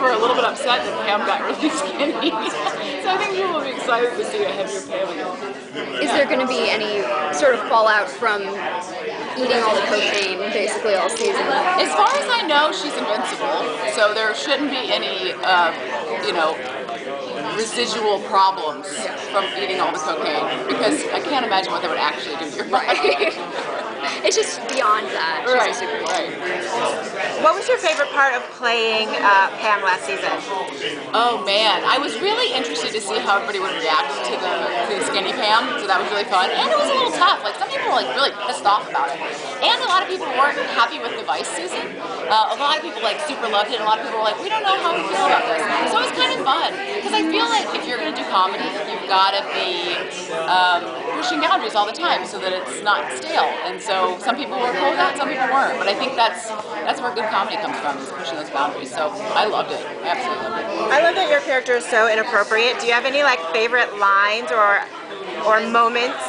were a little bit upset that Pam got really skinny. So I think people will be excited to see a heavier Pam again. Is there going to be any sort of fallout from eating all the cocaine basically all season? As far as I know, she's invincible, so there shouldn't be any, you know, residual problems from eating all the cocaine, because I can't imagine what that would actually do to your body. It's just beyond that. Right, She's a super right. What was your favorite part of playing Pam last season? Oh man, I was really interested to see how everybody would react to the skinny Pam, so that was really fun. And it was a little tough. Like, some people were like really pissed off about it, and a lot of people weren't happy with the Vice season. A lot of people like super loved it, and a lot of people were like, we don't know how we feel about this. So it was kind of fun, because I feel like if you're going to do comedy, you've got to be pushing boundaries all the time so that it's not stale. And so some people were cool with that, some people weren't. But I think that's where good comedy comes from, is pushing those boundaries. So I loved it. I absolutely loved it. I love that your character is so inappropriate. Do you have any like favorite lines or moments?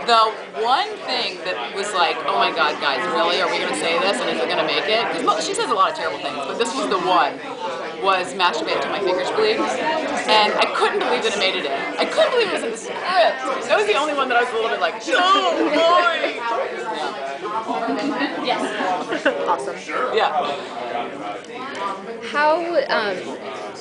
The one thing that was like, oh my god, guys, really? Are we going to say this, and is it going to make it? Because she says a lot of terrible things, but this was the one, was masturbate until my fingers bleed. And I couldn't believe that it made it in. I couldn't believe it was in the script. That was the only one that I was a little bit like, no, boy! Yes. Awesome. Yeah.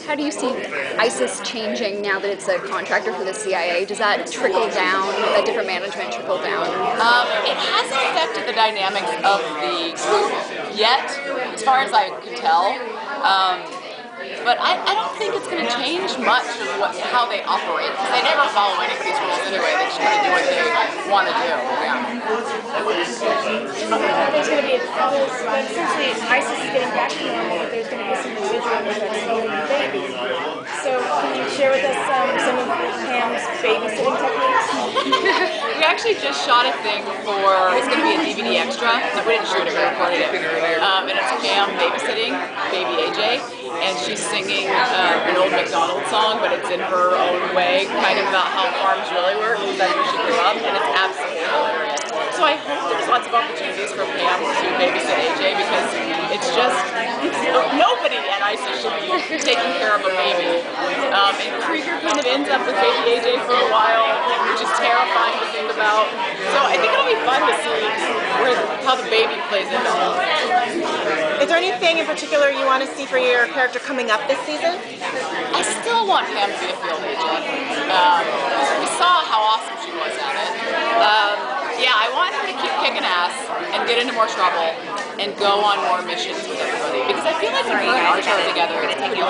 How do you see ISIS changing now that it's a contractor for the CIA? Does that trickle down, that different management trickle down? It hasn't affected the dynamics of the group yet, as far as I could tell. But I don't think it's going to change much of how they operate, because they never follow any of these rules anyway. They just kind of do what they want to do. Yeah. There's going to be essentially ISIS is getting back to normal, but there's going to be some residual effects on the baby. So can you share with us some of Pam's babysitting techniques? We actually just shot a thing for, it's going to be a DVD extra. We didn't shoot it, we recorded it. And it's Pam babysitting baby AJ, and she's singing an old McDonald's song, but it's in her own way, kind of about how farms really work, because that's where she grew up, and it's absolutely hilarious. So I hope there's lots of opportunities for Pam to babysit AJ, because it's just, nobody at ISIS should be taking care of a baby. And Krieger kind of ends up with baby AJ for a while, which is terrifying to think about. So I think it'll be fun to see how the baby plays into all of it. Is there anything in particular you want to see for your character coming up this season? I still want Pam to be a field agent. We saw how awesome she was at it. Yeah, I want her to keep kicking ass and get into more trouble and go on more missions with everybody. Because I feel like when her and Archer are together, it's pretty